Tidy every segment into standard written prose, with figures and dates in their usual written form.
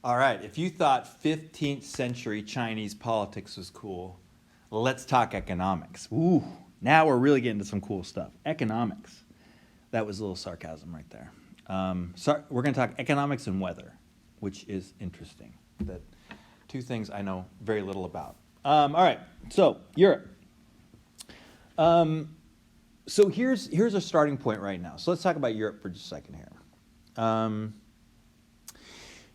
All right, if you thought 15th century Chinese politics was cool, let's talk economics. Ooh, now we're really getting to some cool stuff. Economics. That was a little sarcasm right there. We're going to talk economics and weather, which is interesting. That two things I know very little about. All right, so Europe. So here's our starting point right now. So let's talk about Europe for just a second here.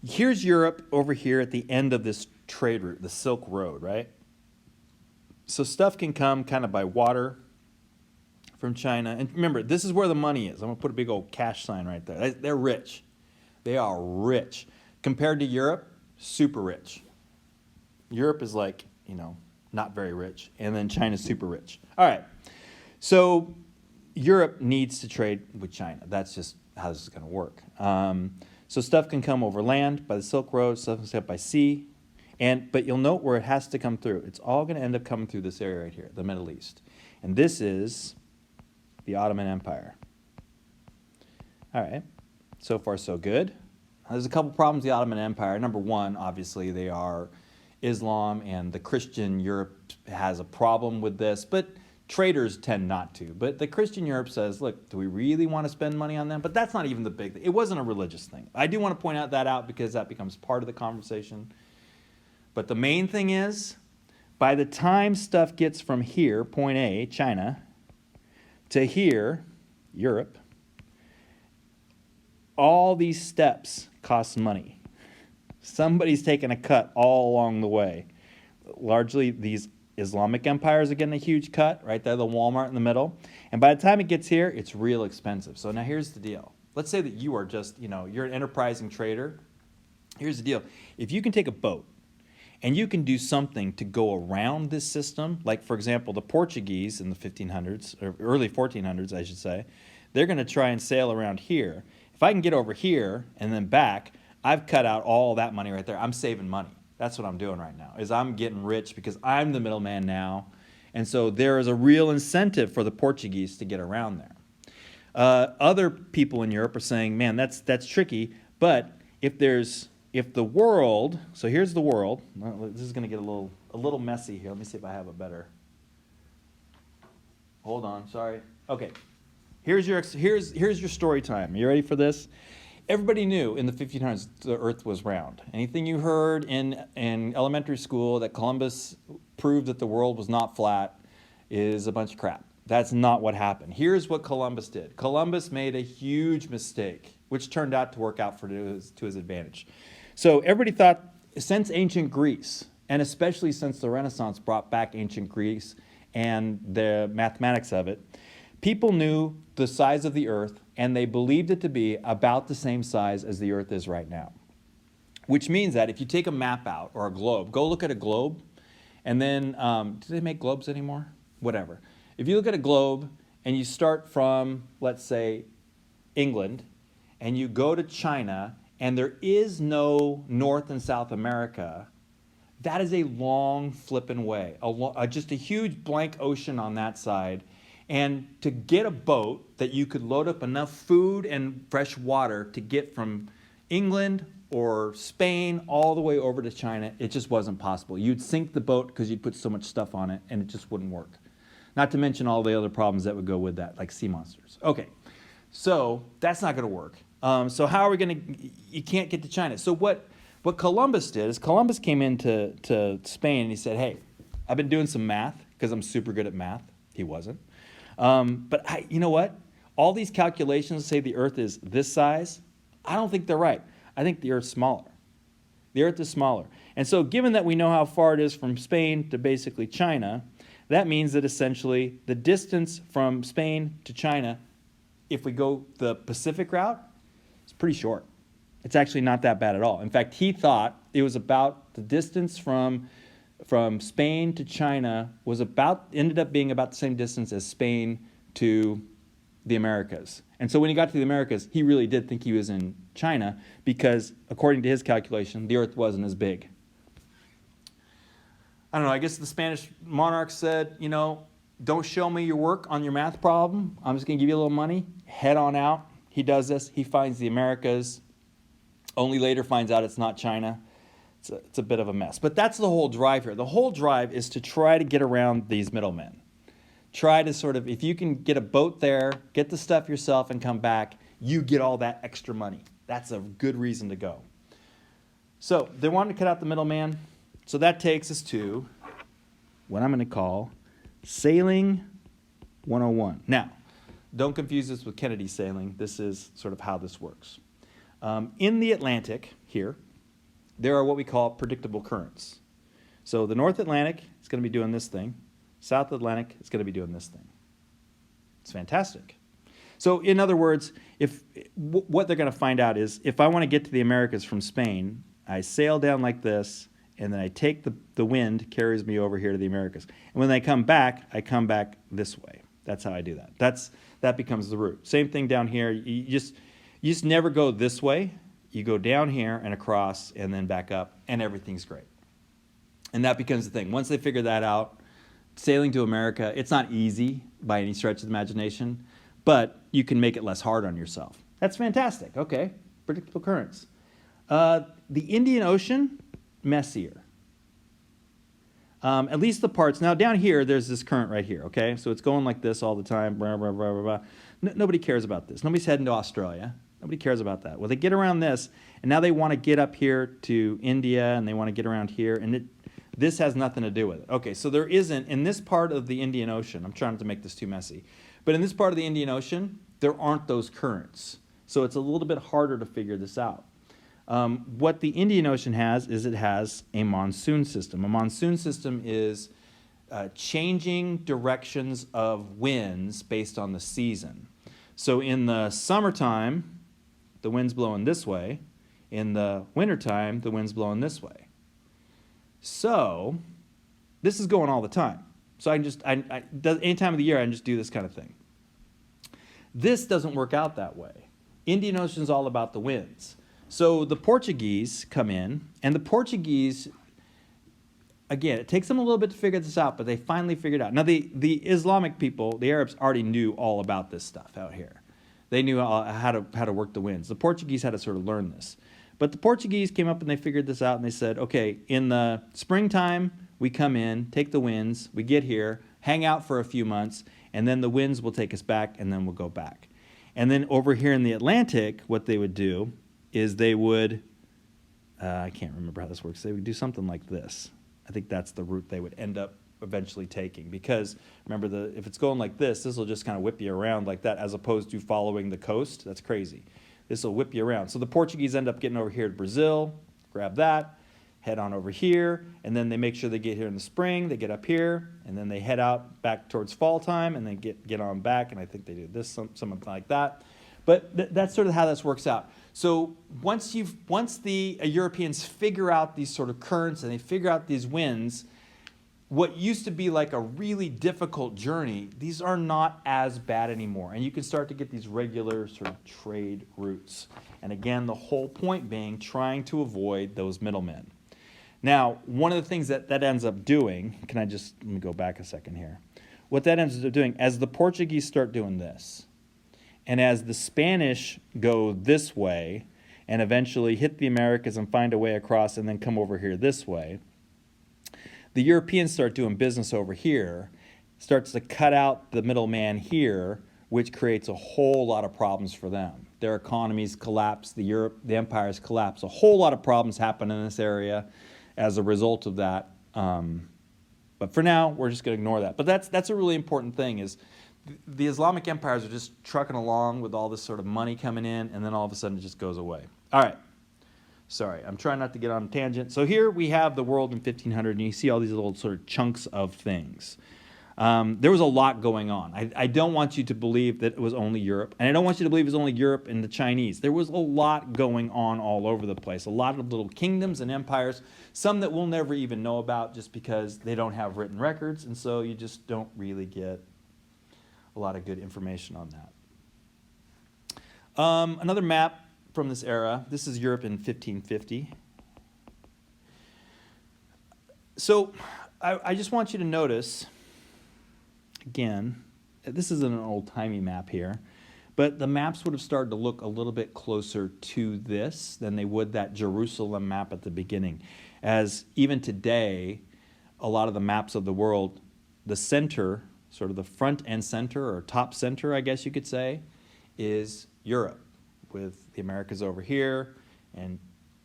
Here's Europe over here at the end of this trade route, the Silk Road, right? So stuff can come kind of by water from China. And remember, this is where the money is. I'm going to put a big old cash sign right there. They're rich. They are rich. Compared to Europe, super rich. Europe is like, not very rich. And then China's super rich. All right. So Europe needs to trade with China. That's just how this is going to work. So stuff can come over land by the Silk Road, stuff can come by sea, but you'll note where it has to come through. It's all going to end up coming through this area right here, the Middle East. And this is the Ottoman Empire. All right, so far so good. There's a couple problems with the Ottoman Empire. Number one, obviously, they are Islam, and the Christian Europe has a problem with this, but traders tend not to. But the Christian Europe says, look, do we really want to spend money on them? But that's not even the big thing. It wasn't a religious thing. I do want to point that out because that becomes part of the conversation. But the main thing is, by the time stuff gets from here, point A, China, to here, Europe, all these steps cost money. Somebody's taking a cut all along the way. Largely these Islamic empires are getting a huge cut, right there, the Walmart in the middle. And by the time it gets here, it's real expensive. So now here's the deal. Let's say that you are just, you're an enterprising trader. Here's the deal. If you can take a boat and you can do something to go around this system, like, for example, the Portuguese in the 1500s, or early 1400s, I should say, they're going to try and sail around here. If I can get over here and then back, I've cut out all that money right there. I'm saving money. That's what I'm doing right now, is I'm getting rich because I'm the middleman now. And so there is a real incentive for the Portuguese to get around there. Other people in Europe are saying, man, that's tricky. But if the world, so here's the world. Well, this is going to get a little messy here. Let me see if I have a better. Hold on, sorry. Okay, here's your story time. Are you ready for this? Everybody knew in the 1500s the Earth was round. Anything you heard in elementary school that Columbus proved that the world was not flat is a bunch of crap. That's not what happened. Here's what Columbus did. Columbus made a huge mistake, which turned out to work out to his advantage. So everybody thought, since ancient Greece, and especially since the Renaissance brought back ancient Greece and the mathematics of it, people knew the size of the Earth, and they believed it to be about the same size as the Earth is right now. Which means that if you take a map out, or a globe, go look at a globe, and then, do they make globes anymore? Whatever. If you look at a globe, and you start from, let's say, England, and you go to China, and there is no North and South America, that is a long flipping way, just a huge blank ocean on that side. And to get a boat that you could load up enough food and fresh water to get from England or Spain all the way over to China, it just wasn't possible. You'd sink the boat because you'd put so much stuff on it, and it just wouldn't work. Not to mention all the other problems that would go with that, like sea monsters. Okay, so that's not going to work. So how are we going to, you can't get to China. So what Columbus did is Columbus came into Spain and he said, hey, I've been doing some math because I'm super good at math. He wasn't. But you know what? All these calculations say the Earth is this size. I don't think they're right. I think the Earth's smaller. The Earth is smaller. And so given that we know how far it is from Spain to basically China, that means that essentially the distance from Spain to China, if we go the Pacific route, it's pretty short. It's actually not that bad at all. In fact, he thought it was about the distance from Spain to China ended up being about the same distance as Spain to the Americas. And so when he got to the Americas, he really did think he was in China because, according to his calculation, the Earth wasn't as big. I don't know, I guess the Spanish monarch said, don't show me your work on your math problem. I'm just going to give you a little money. Head on out. He does this. He finds the Americas. Only later finds out it's not China. It's a bit of a mess. But that's the whole drive here. The whole drive is to try to get around these middlemen. Try to sort of, if you can get a boat there, get the stuff yourself and come back, you get all that extra money. That's a good reason to go. So they wanted to cut out the middleman. So that takes us to what I'm going to call Sailing 101. Now, don't confuse this with Kennedy sailing. This is sort of how this works. In the Atlantic here, there are what we call predictable currents. So the North Atlantic is going to be doing this thing. South Atlantic is going to be doing this thing. It's fantastic. So in other words, what they're going to find out is if I want to get to the Americas from Spain, I sail down like this, and then I take the wind, carries me over here to the Americas. And when I come back this way. That's how I do that. That becomes the route. Same thing down here. You just never go this way. You go down here and across and then back up, and everything's great. And that becomes the thing. Once they figure that out, sailing to America, it's not easy by any stretch of the imagination, but you can make it less hard on yourself. That's fantastic. Okay, predictable currents. The Indian Ocean, messier. At least the parts. Now down here, there's this current right here, okay? So it's going like this all the time, blah, blah, blah, blah, blah. Nobody cares about this. Nobody's heading to Australia. Nobody cares about that. Well, they get around this, and now they want to get up here to India, and they want to get around here, and this has nothing to do with it. Okay, so there isn't, in this part of the Indian Ocean, I'm trying not to make this too messy, but in this part of the Indian Ocean, there aren't those currents. So it's a little bit harder to figure this out. What the Indian Ocean has is it has a monsoon system. A monsoon system is changing directions of winds based on the season. So in the summertime, the wind's blowing this way. In the wintertime, the wind's blowing this way. So this is going all the time. So any time of the year, I can just do this kind of thing. This doesn't work out that way. Indian Ocean is all about the winds. So the Portuguese come in, and the Portuguese, again, it takes them a little bit to figure this out, but they finally figured it out. Now, the Islamic people, the Arabs, already knew all about this stuff out here. They knew how to work the winds. The Portuguese had to sort of learn this. But the Portuguese came up and they figured this out, and they said, okay, in the springtime, we come in, take the winds, we get here, hang out for a few months, and then the winds will take us back, and then we'll go back. And then over here in the Atlantic, what they would do is they would, I can't remember how this works, they would do something like this. I think that's the route they would end up eventually taking, because remember, if it's going like this will just kind of whip you around like that, as opposed to following the coast. That's crazy. This will whip you around. So the Portuguese end up getting over here to Brazil, grab that, head on over here, and then they make sure they get here in the spring, they get up here, and then they head out back towards fall time, and then get on back, and I think they do this, something like that. But that's sort of how this works out. So once the Europeans figure out these sort of currents and they figure out these winds, what used to be like a really difficult journey, these are not as bad anymore. And you can start to get these regular sort of trade routes. And again, the whole point being trying to avoid those middlemen. Now, one of the things that ends up doing, let me go back a second here. What that ends up doing, as the Portuguese start doing this, and as the Spanish go this way, and eventually hit the Americas and find a way across and then come over here this way, the Europeans start doing business over here, starts to cut out the middleman here, which creates a whole lot of problems for them. Their economies collapse, the empires collapse. A whole lot of problems happen in this area as a result of that. But for now, we're just going to ignore that. But that's a really important thing, is the Islamic empires are just trucking along with all this sort of money coming in, and then all of a sudden it just goes away. All right. Sorry, I'm trying not to get on a tangent. So here we have the world in 1500, and you see all these little sort of chunks of things. There was a lot going on. I don't want you to believe that it was only Europe, and I don't want you to believe it was only Europe and the Chinese. There was a lot going on all over the place, a lot of little kingdoms and empires, some that we'll never even know about just because they don't have written records, and so you just don't really get a lot of good information on that. Another map from this era. This is Europe in 1550. So I just want you to notice, again, this isn't an old-timey map here, But the maps would have started to look a little bit closer to this than they would that Jerusalem map at the beginning. As even today, a lot of the maps of the world, the center, sort of the front and center, or top center, I guess you could say, is Europe, with the Americas over here and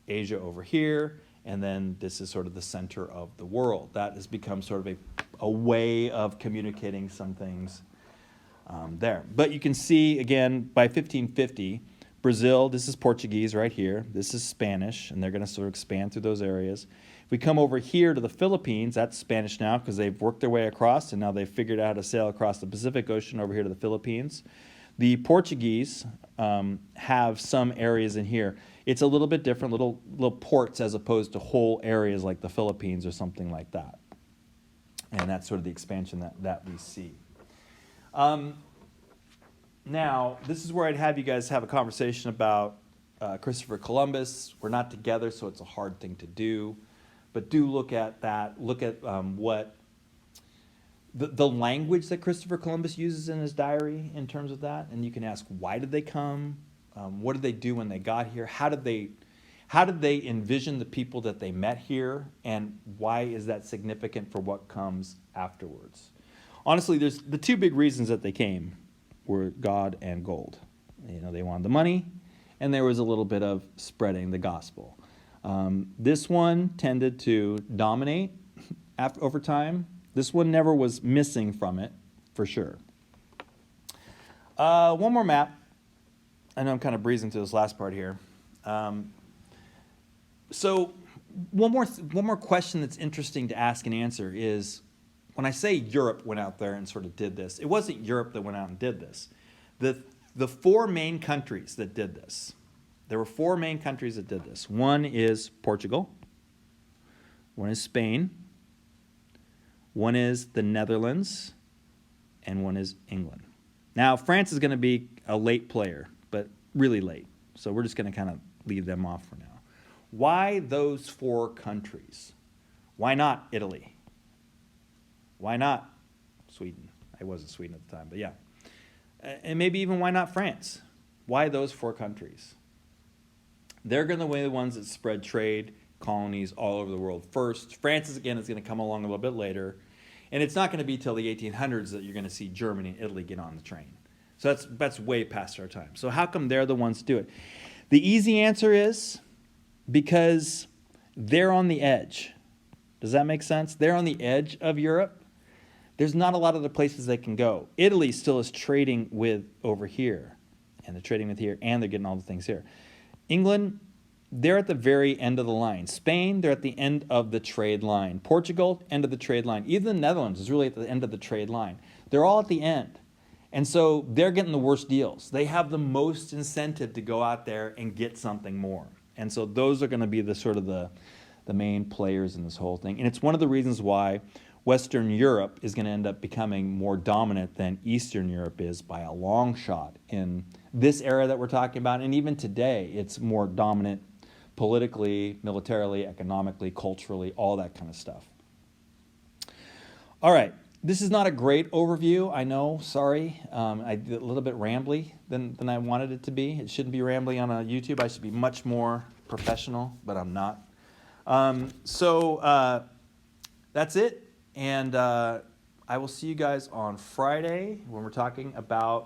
Asia over here, and then this is sort of the center of the world. That has become sort of a way of communicating some things there. But you can see, again, by 1550, Brazil, this is Portuguese right here, this is Spanish, and they're going to sort of expand through those areas. If we come over here to the Philippines, that's Spanish now because they've worked their way across, and now they've figured out how to sail across the Pacific Ocean over here to the Philippines. The Portuguese have some areas in here. It's a little bit different, little ports as opposed to whole areas like the Philippines or something like that. And that's sort of the expansion that we see. Now, this is where I'd have you guys have a conversation about Christopher Columbus. We're not together, so it's a hard thing to do. But do look at that. Look at what the language that Christopher Columbus uses in his diary in terms of that. And you can ask, why did they come? What did they do when they got here? How did they envision the people that they met here? And why is that significant for what comes afterwards? Honestly, there's the two big reasons that they came were God and gold. You know, they wanted the money, and there was a little bit of spreading the gospel. This one tended to dominate over time. This one never was missing from it, for sure. One more map. I know I'm kind of breezing through this last part here. So one more question that's interesting to ask and answer is, when I say Europe went out there and sort of did this, it wasn't Europe that went out and did this. The four main countries that did this, there were four main countries that did this. One is Portugal. One is Spain. One is the Netherlands. And one is England. Now, France is going to be a late player, but really late. So we're just going to kind of leave them off for now. Why those four countries? Why not Italy? Why not Sweden? I wasn't Sweden at the time, but yeah. And maybe even why not France? Why those four countries? They're going to be the ones that spread trade, colonies all over the world first. France, again, is going to come along a little bit later. And it's not going to be till the 1800s that you're going to see Germany and Italy get on the train. So that's way past our time. So how come they're the ones to do it? The easy answer is because they're on the edge. Does that make sense? They're on the edge of Europe. There's not a lot of other places they can go. Italy still is trading with over here, and they're trading with here, and they're getting all the things here. England, they're at the very end of the line. Spain, they're at the end of the trade line. Portugal, end of the trade line. Even the Netherlands is really at the end of the trade line. They're all at the end. And so they're getting the worst deals. They have the most incentive to go out there and get something more. And so those are going to be the sort of the main players in this whole thing. And it's one of the reasons why Western Europe is going to end up becoming more dominant than Eastern Europe is by a long shot in this era that we're talking about. And even today, it's more dominant politically, militarily, economically, culturally, all that kind of stuff. All right. This is not a great overview, I know, sorry. I did a little bit rambly than I wanted it to be. It shouldn't be rambly on YouTube. I should be much more professional, but I'm not. That's it. And I will see you guys on Friday when we're talking about